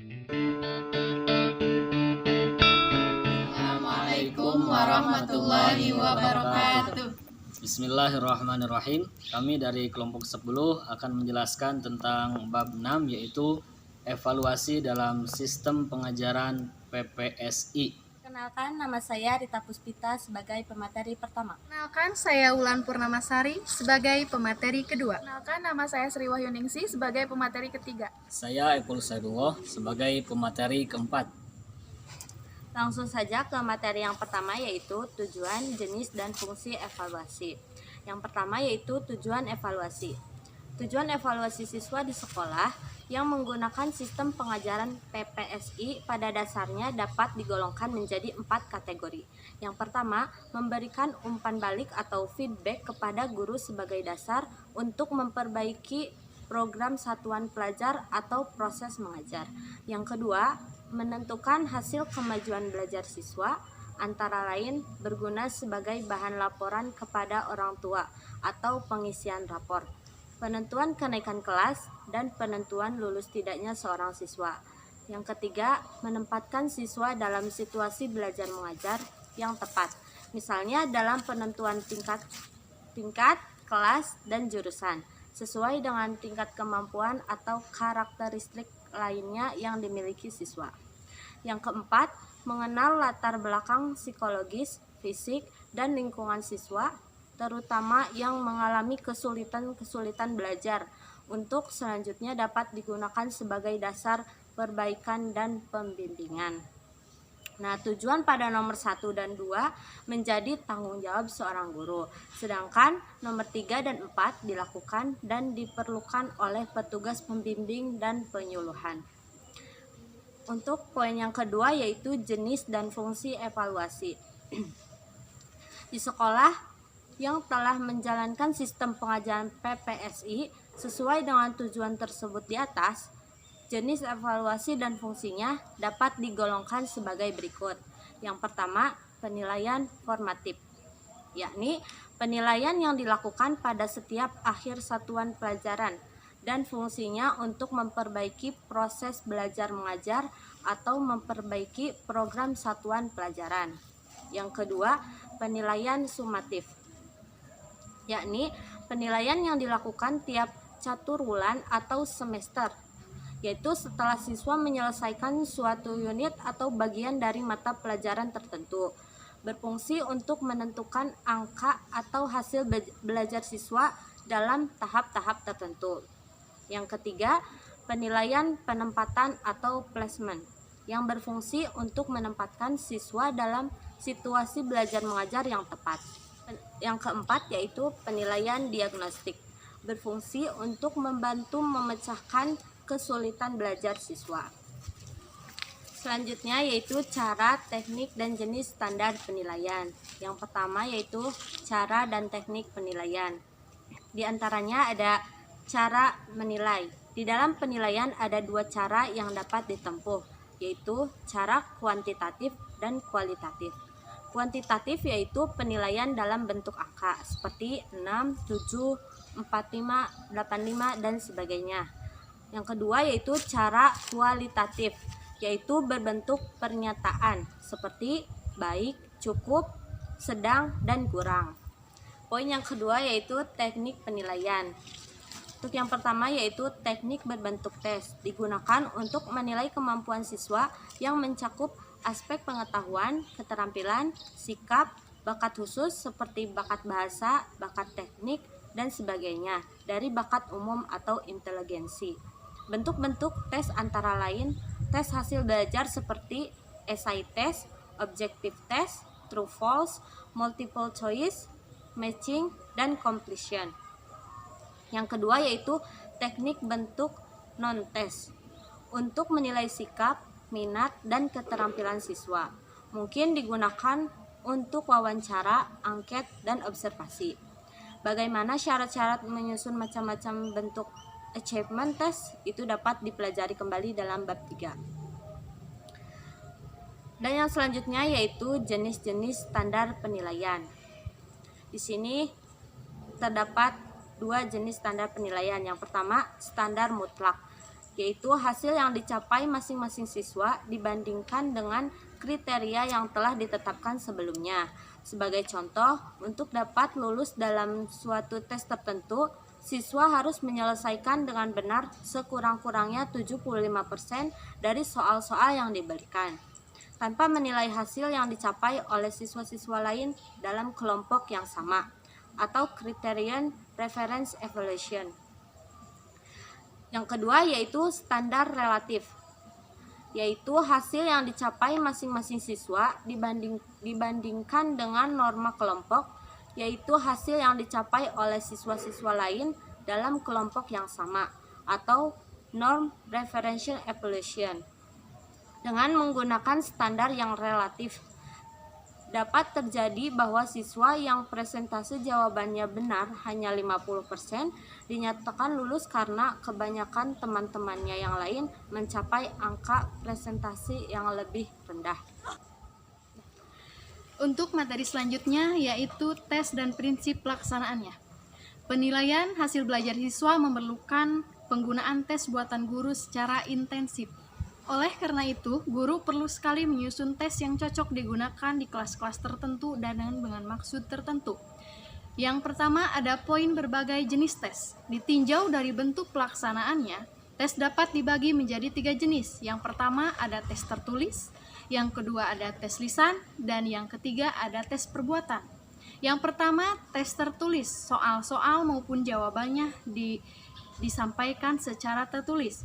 Assalamualaikum warahmatullahi wabarakatuh. Bismillahirrahmanirrahim. Kami dari kelompok 10 akan menjelaskan tentang bab 6, yaitu evaluasi dalam sistem pengajaran PPSI. Kenalkan, nama saya Rita Puspita sebagai pemateri pertama. Kenalkan, saya Wulan Purnamasari sebagai pemateri kedua. Kenalkan, nama saya Sri Wahyuningsi sebagai pemateri ketiga. Saya Epul Saidullah sebagai pemateri keempat. Langsung saja ke materi yang pertama, yaitu tujuan, jenis, dan fungsi evaluasi. Yang pertama yaitu tujuan evaluasi. Tujuan evaluasi siswa di sekolah yang menggunakan sistem pengajaran PPSI pada dasarnya dapat digolongkan menjadi 4 kategori. Yang pertama, memberikan umpan balik atau feedback kepada guru sebagai dasar untuk memperbaiki program satuan pelajar atau proses mengajar. Yang kedua, menentukan hasil kemajuan belajar siswa, antara lain berguna sebagai bahan laporan kepada orang tua atau pengisian rapor, penentuan kenaikan kelas, dan penentuan lulus tidaknya seorang siswa. Yang ketiga, menempatkan siswa dalam situasi belajar mengajar yang tepat, misalnya dalam penentuan tingkat, kelas, dan jurusan, sesuai dengan tingkat kemampuan atau karakteristik lainnya yang dimiliki siswa. Yang keempat, mengenal latar belakang psikologis, fisik, dan lingkungan siswa, terutama yang mengalami kesulitan belajar, untuk selanjutnya dapat digunakan sebagai dasar perbaikan dan pembimbingan. Nah, tujuan pada nomor 1 dan 2 menjadi tanggung jawab seorang guru, sedangkan nomor 3 dan 4 dilakukan dan diperlukan oleh petugas pembimbing dan penyuluhan. Untuk poin yang kedua yaitu jenis dan fungsi evaluasi. Di sekolah yang telah menjalankan sistem pengajaran PPSI sesuai dengan tujuan tersebut di atas, jenis evaluasi dan fungsinya dapat digolongkan sebagai berikut. Yang pertama, penilaian formatif, yakni penilaian yang dilakukan pada setiap akhir satuan pelajaran dan fungsinya untuk memperbaiki proses belajar mengajar atau memperbaiki program satuan pelajaran. Yang kedua, penilaian sumatif, yakni penilaian yang dilakukan tiap caturwulan atau semester, yaitu setelah siswa menyelesaikan suatu unit atau bagian dari mata pelajaran tertentu, berfungsi untuk menentukan angka atau hasil belajar siswa dalam tahap-tahap tertentu. Yang ketiga, penilaian penempatan atau placement, yang berfungsi untuk menempatkan siswa dalam situasi belajar mengajar yang tepat. Yang keempat yaitu penilaian diagnostik, berfungsi untuk membantu memecahkan kesulitan belajar siswa. Selanjutnya yaitu cara, teknik, dan jenis standar penilaian. Yang pertama yaitu cara dan teknik penilaian. Di antaranya ada cara menilai. Di dalam penilaian ada 2 cara yang dapat ditempuh, yaitu cara kuantitatif dan kualitatif. Kuantitatif yaitu penilaian dalam bentuk angka seperti 6, 7, 45, 85, dan sebagainya. Yang kedua yaitu cara kualitatif, yaitu berbentuk pernyataan seperti baik, cukup, sedang, dan kurang. Poin yang kedua yaitu teknik penilaian. Untuk yang pertama yaitu teknik berbentuk tes, digunakan untuk menilai kemampuan siswa yang mencakup aspek pengetahuan, keterampilan, sikap, bakat khusus seperti bakat bahasa, bakat teknik, dan sebagainya dari bakat umum atau inteligensi. Bentuk-bentuk tes antara lain tes hasil belajar seperti essay test, objective test, true false, multiple choice, matching, dan completion. Yang kedua yaitu teknik bentuk non-test, untuk menilai sikap, minat, dan keterampilan siswa. Mungkin digunakan untuk wawancara, angket, dan observasi. Bagaimana syarat-syarat menyusun macam-macam bentuk achievement test itu dapat dipelajari kembali dalam bab 3. Dan yang selanjutnya yaitu jenis-jenis standar penilaian. Di sini terdapat 2 jenis standar penilaian. Yang pertama, standar mutlak, yaitu hasil yang dicapai masing-masing siswa dibandingkan dengan kriteria yang telah ditetapkan sebelumnya. Sebagai contoh, untuk dapat lulus dalam suatu tes tertentu, siswa harus menyelesaikan dengan benar sekurang-kurangnya 75% dari soal-soal yang diberikan, tanpa menilai hasil yang dicapai oleh siswa-siswa lain dalam kelompok yang sama, atau criterion reference evaluation. Yang kedua yaitu standar relatif, yaitu hasil yang dicapai masing-masing siswa dibandingkan dengan norma kelompok, yaitu hasil yang dicapai oleh siswa-siswa lain dalam kelompok yang sama, atau norm referential evaluation. Dengan menggunakan standar yang relatif, dapat terjadi bahwa siswa yang presentase jawabannya benar hanya 50% dinyatakan lulus karena kebanyakan teman-temannya yang lain mencapai angka presentasi yang lebih rendah. Untuk materi selanjutnya yaitu tes dan prinsip pelaksanaannya. Penilaian hasil belajar siswa memerlukan penggunaan tes buatan guru secara intensif. Oleh karena itu, guru perlu sekali menyusun tes yang cocok digunakan di kelas-kelas tertentu dan dengan maksud tertentu. Yang pertama ada poin berbagai jenis tes. Ditinjau dari bentuk pelaksanaannya, tes dapat dibagi menjadi 3 jenis. Yang pertama ada tes tertulis, yang kedua ada tes lisan, dan yang ketiga ada tes perbuatan. Yang pertama, tes tertulis. Soal-soal maupun jawabannya disampaikan secara tertulis.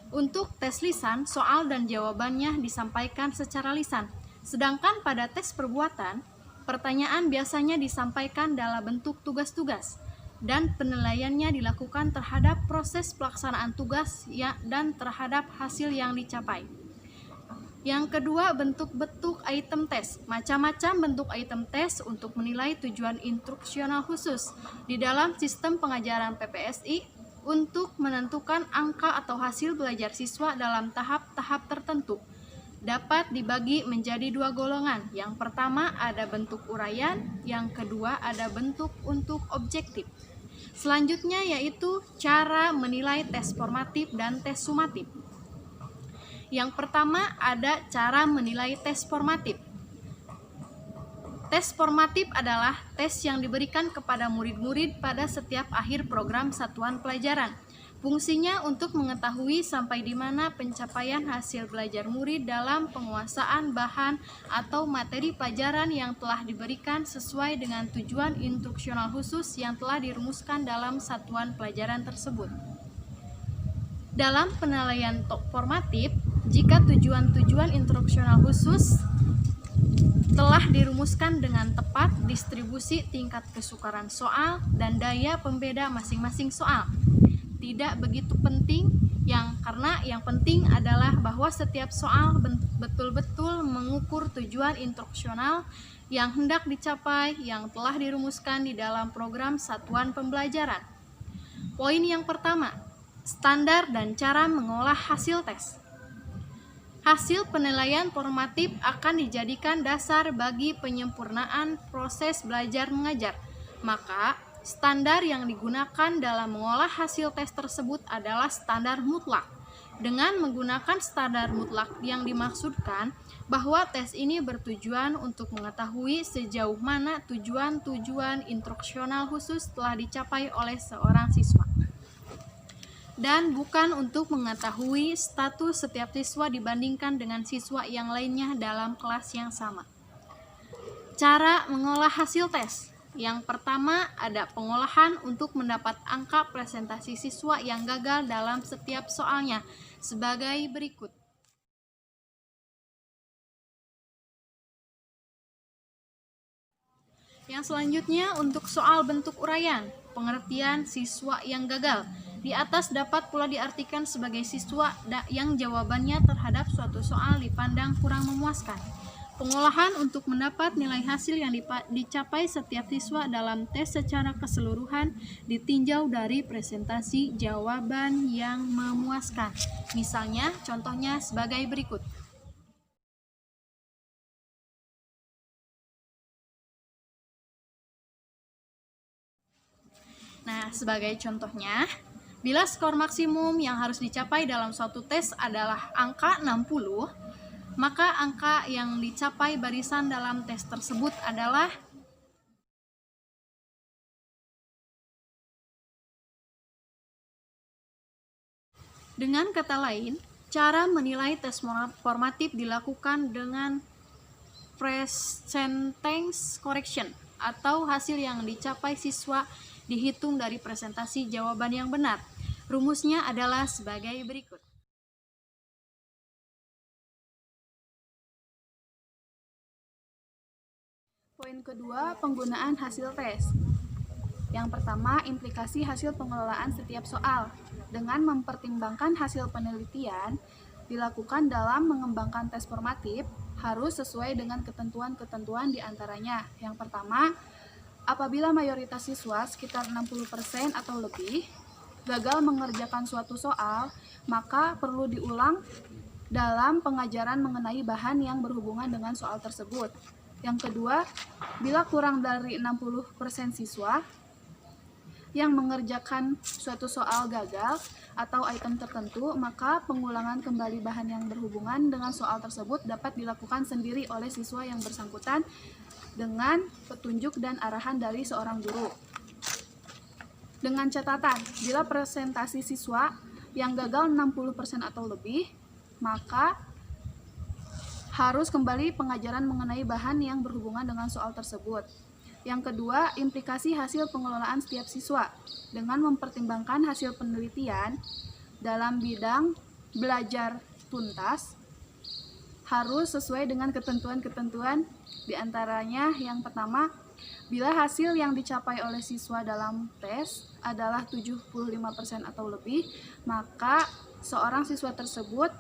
Untuk tes lisan, soal dan jawabannya disampaikan secara lisan. Sedangkan pada tes perbuatan, pertanyaan biasanya disampaikan dalam bentuk tugas-tugas, dan penilaiannya dilakukan terhadap proses pelaksanaan tugas dan terhadap hasil yang dicapai. Yang kedua, bentuk-bentuk item tes. Macam-macam bentuk item tes untuk menilai tujuan instruksional khusus di dalam sistem pengajaran PPSI untuk menentukan angka atau hasil belajar siswa dalam tahap-tahap tertentu. Dapat dibagi menjadi 2 golongan. Yang pertama ada bentuk uraian, yang kedua ada bentuk untuk objektif. Selanjutnya yaitu cara menilai tes formatif dan tes sumatif. Yang pertama ada cara menilai tes formatif. Tes formatif adalah tes yang diberikan kepada murid-murid pada setiap akhir program satuan pelajaran. Fungsinya untuk mengetahui sampai di mana pencapaian hasil belajar murid dalam penguasaan bahan atau materi pelajaran yang telah diberikan sesuai dengan tujuan instruksional khusus yang telah dirumuskan dalam satuan pelajaran tersebut. Dalam penilaian formatif, jika tujuan-tujuan instruksional khusus telah dirumuskan dengan tepat, distribusi tingkat kesukaran soal dan daya pembeda masing-masing soal tidak begitu penting, karena yang penting adalah bahwa setiap soal betul-betul mengukur tujuan instruksional yang hendak dicapai yang telah dirumuskan di dalam program satuan pembelajaran. Poin yang pertama, standar dan cara mengolah hasil tes. Hasil penilaian formatif akan dijadikan dasar bagi penyempurnaan proses belajar mengajar. Maka, standar yang digunakan dalam mengolah hasil tes tersebut adalah standar mutlak. Dengan menggunakan standar mutlak yang dimaksudkan bahwa tes ini bertujuan untuk mengetahui sejauh mana tujuan-tujuan instruksional khusus telah dicapai oleh seorang siswa, dan bukan untuk mengetahui status setiap siswa dibandingkan dengan siswa yang lainnya dalam kelas yang sama. Cara mengolah hasil tes. Yang pertama ada pengolahan untuk mendapat angka presentasi siswa yang gagal dalam setiap soalnya sebagai berikut. Yang selanjutnya untuk soal bentuk uraian, pengertian siswa yang gagal. Di atas dapat pula diartikan sebagai siswa yang jawabannya terhadap suatu soal dipandang kurang memuaskan. Pengolahan untuk mendapat nilai hasil yang dicapai setiap siswa dalam tes secara keseluruhan ditinjau dari presentasi jawaban yang memuaskan. Misalnya, contohnya sebagai berikut. Nah, sebagai contohnya, Bila skor maksimum yang harus dicapai dalam suatu tes adalah angka 60, maka angka yang dicapai barisan dalam tes tersebut adalah dengan kata lain, cara menilai tes formatif dilakukan dengan percentage correction atau hasil yang dicapai siswa dihitung dari presentasi jawaban yang benar. Rumusnya adalah sebagai berikut. Poin kedua, penggunaan hasil tes. Yang pertama, implikasi hasil pengelolaan setiap soal. Dengan mempertimbangkan hasil penelitian dilakukan dalam mengembangkan tes formatif harus sesuai dengan ketentuan-ketentuan diantaranya. Yang pertama, apabila mayoritas siswa sekitar 60% atau lebih gagal mengerjakan suatu soal, maka perlu diulang dalam pengajaran mengenai bahan yang berhubungan dengan soal tersebut. Yang kedua, bila kurang dari 60% siswa yang mengerjakan suatu soal gagal atau item tertentu, maka pengulangan kembali bahan yang berhubungan dengan soal tersebut dapat dilakukan sendiri oleh siswa yang bersangkutan dengan petunjuk dan arahan dari seorang guru. Dengan catatan, bila presentasi siswa yang gagal 60% atau lebih, maka harus kembali pengajaran mengenai bahan yang berhubungan dengan soal tersebut. Yang kedua, implikasi hasil pengelolaan setiap siswa. Dengan mempertimbangkan hasil penelitian dalam bidang belajar tuntas, harus sesuai dengan ketentuan-ketentuan diantaranya yang pertama, bila hasil yang dicapai oleh siswa dalam tes adalah 75% atau lebih, maka seorang siswa tersebut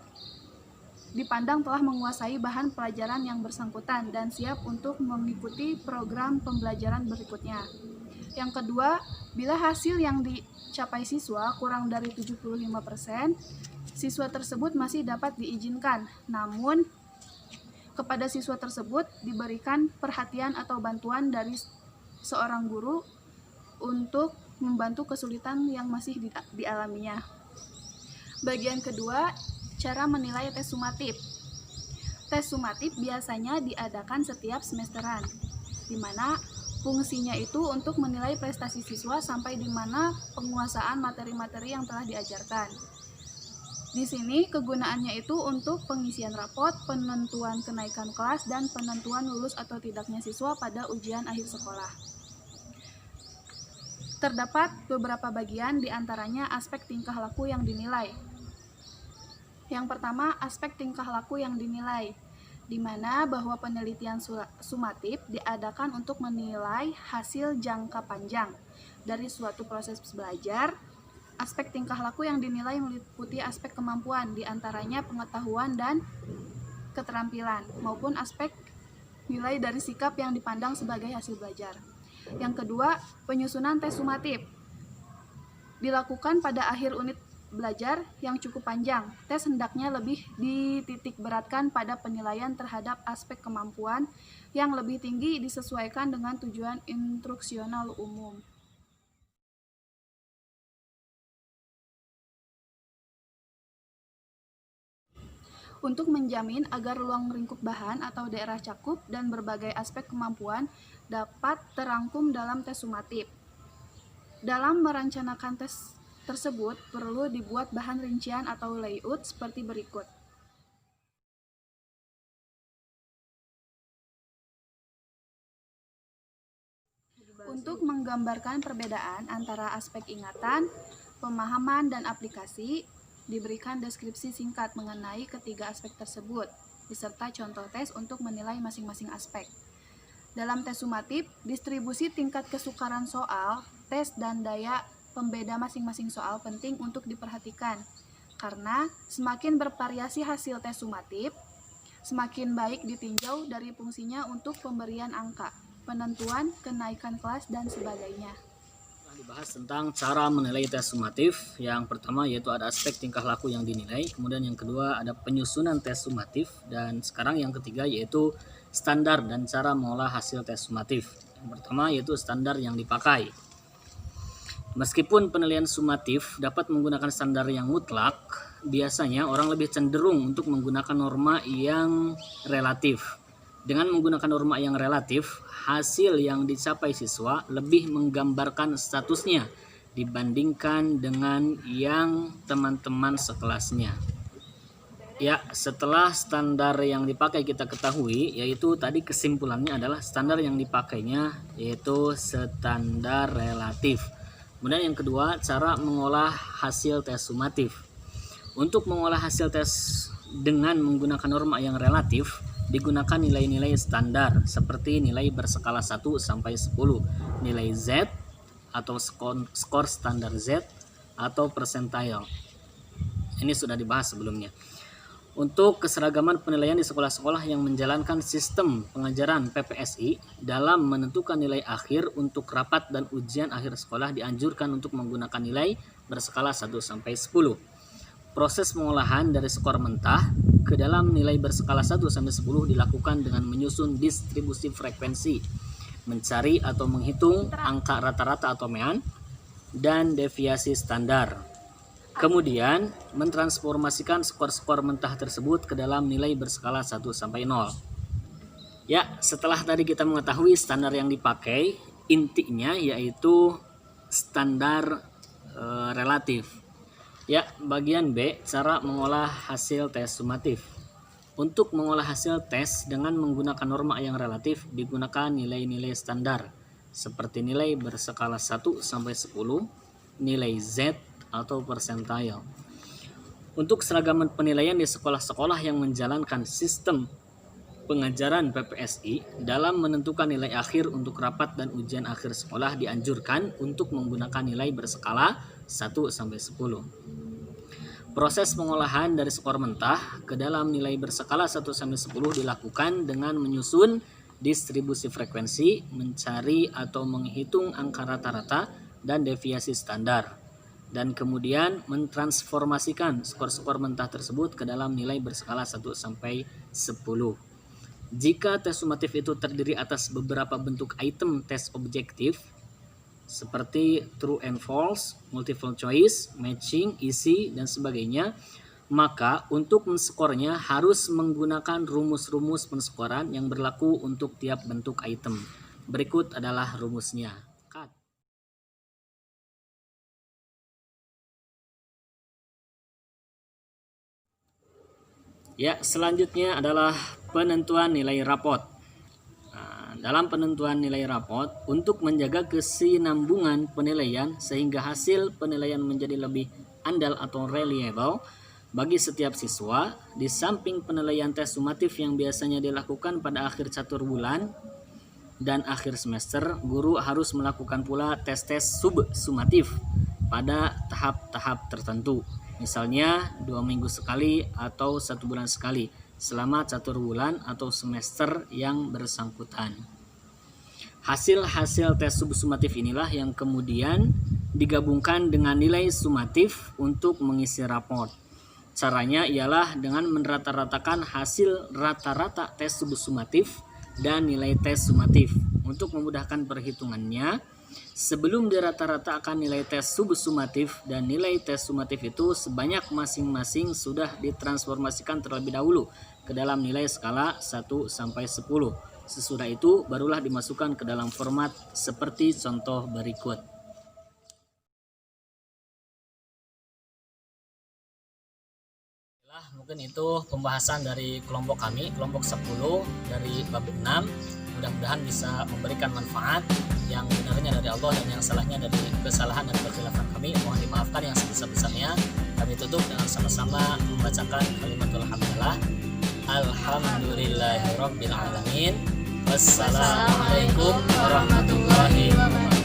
dipandang telah menguasai bahan pelajaran yang bersangkutan dan siap untuk mengikuti program pembelajaran berikutnya. Yang kedua, bila hasil yang dicapai siswa kurang dari 75%, siswa tersebut masih dapat diizinkan, namun kepada siswa tersebut diberikan perhatian atau bantuan dari seorang guru untuk membantu kesulitan yang masih dialaminya. Bagian kedua, cara menilai tes sumatif. Tes sumatif biasanya diadakan setiap semesteran, di mana fungsinya itu untuk menilai prestasi siswa sampai di mana penguasaan materi-materi yang telah diajarkan. Di sini kegunaannya itu untuk pengisian rapot, penentuan kenaikan kelas, dan penentuan lulus atau tidaknya siswa pada ujian akhir sekolah. Terdapat beberapa bagian, diantaranya aspek tingkah laku yang dinilai. Yang pertama, aspek tingkah laku yang dinilai, di mana bahwa penelitian sumatif diadakan untuk menilai hasil jangka panjang dari suatu proses belajar. Aspek tingkah laku yang dinilai meliputi aspek kemampuan, diantaranya pengetahuan dan keterampilan, maupun aspek nilai dari sikap yang dipandang sebagai hasil belajar. Yang kedua, penyusunan tes sumatif dilakukan pada akhir unit belajar yang cukup panjang. Tes hendaknya lebih dititik beratkan pada penilaian terhadap aspek kemampuan yang lebih tinggi disesuaikan dengan tujuan instruksional umum. Untuk menjamin agar ruang lingkup bahan atau daerah cakup dan berbagai aspek kemampuan dapat terangkum dalam tes sumatif. Dalam merencanakan tes tersebut perlu dibuat bahan rincian atau layout seperti berikut. Untuk menggambarkan perbedaan antara aspek ingatan, pemahaman, dan aplikasi, diberikan deskripsi singkat mengenai ketiga aspek tersebut, beserta contoh tes untuk menilai masing-masing aspek. Dalam tes sumatif, distribusi tingkat kesukaran soal, tes, dan daya pembeda masing-masing soal penting untuk diperhatikan, karena semakin bervariasi hasil tes sumatif, semakin baik ditinjau dari fungsinya untuk pemberian angka, penentuan kenaikan kelas, dan sebagainya. Dibahas tentang cara menilai tes sumatif. Yang pertama yaitu ada aspek tingkah laku yang dinilai, kemudian yang kedua ada penyusunan tes sumatif, dan sekarang yang ketiga yaitu standar dan cara mengolah hasil tes sumatif. Yang pertama yaitu standar yang dipakai. Meskipun penilaian sumatif dapat menggunakan standar yang mutlak, biasanya orang lebih cenderung untuk menggunakan norma yang relatif. Dengan menggunakan norma yang relatif, hasil yang dicapai siswa lebih menggambarkan statusnya dibandingkan dengan yang teman-teman sekelasnya. Ya, setelah standar yang dipakai kita ketahui, yaitu tadi kesimpulannya adalah standar yang dipakainya yaitu standar relatif. Kemudian yang kedua, cara mengolah hasil tes sumatif. Untuk mengolah hasil tes dengan menggunakan norma yang relatif, digunakan nilai-nilai standar seperti nilai berskala 1 sampai 10, nilai Z atau skor standar Z atau percentile. Ini sudah dibahas sebelumnya. Untuk keseragaman penilaian di sekolah-sekolah yang menjalankan sistem pengajaran PPSI dalam menentukan nilai akhir untuk rapat dan ujian akhir sekolah dianjurkan untuk menggunakan nilai berskala 1 sampai 10. Proses pengolahan dari skor mentah ke dalam nilai berskala 1 sampai 10 dilakukan dengan menyusun distribusi frekuensi, mencari atau menghitung angka rata-rata atau mean, dan deviasi standar. Kemudian, mentransformasikan skor-skor mentah tersebut ke dalam nilai berskala 1 sampai 0. Ya, setelah tadi kita mengetahui standar yang dipakai, intinya yaitu standar relatif. Ya, bagian B, cara mengolah hasil tes sumatif. Untuk mengolah hasil tes dengan menggunakan norma yang relatif, digunakan nilai-nilai standar, seperti nilai berskala 1 sampai 10, nilai Z, atau percentile. Untuk seragaman penilaian di sekolah-sekolah yang menjalankan sistem pengajaran PPSI dalam menentukan nilai akhir untuk rapat dan ujian akhir sekolah dianjurkan untuk menggunakan nilai berskala 1 sampai 10. Proses pengolahan dari skor mentah ke dalam nilai berskala 1 sampai 10 dilakukan dengan menyusun distribusi frekuensi, mencari atau menghitung angka rata-rata dan deviasi standar, dan kemudian mentransformasikan skor-skor mentah tersebut ke dalam nilai berskala 1 sampai 10. Jika tes sumatif itu terdiri atas beberapa bentuk item tes objektif seperti true and false, multiple choice, matching, isi, dan sebagainya, maka untuk menskornya harus menggunakan rumus-rumus penskoran yang berlaku untuk tiap bentuk item. Berikut adalah rumusnya. Ya, selanjutnya adalah penentuan nilai rapot. Dalam penentuan nilai rapot, untuk menjaga kesinambungan penilaian sehingga hasil penilaian menjadi lebih andal atau reliable bagi setiap siswa, di samping penilaian tes sumatif yang biasanya dilakukan pada akhir catur bulan dan akhir semester, guru harus melakukan pula tes-tes sub-sumatif pada tahap-tahap tertentu. Misalnya 2 minggu sekali atau 1 bulan sekali selama catur bulan atau semester yang bersangkutan. Hasil-hasil tes sub-sumatif inilah yang kemudian digabungkan dengan nilai sumatif untuk mengisi raport. Caranya ialah dengan menrata-ratakan hasil rata-rata tes sub-sumatif dan nilai tes sumatif. Untuk memudahkan perhitungannya, sebelum dirata-ratakan nilai tes sub-sumatif dan nilai tes sumatif itu sebanyak masing-masing sudah ditransformasikan terlebih dahulu ke dalam nilai skala 1 sampai 10. Sesudah itu barulah dimasukkan ke dalam format seperti contoh berikut. Mungkin itu pembahasan dari kelompok kami, kelompok 10 dari bab 6. Mudah-mudahan bisa memberikan manfaat. Yang benarnya dari Allah dan yang salahnya dari kesalahan dan kekhilafan kami. Mohon dimaafkan yang sebesar-besarnya. Kami tutup dengan sama-sama membacakan kalimatul hamdalah. Alhamdulillahirabbil alamin. Wassalamualaikum warahmatullahi wabarakatuh.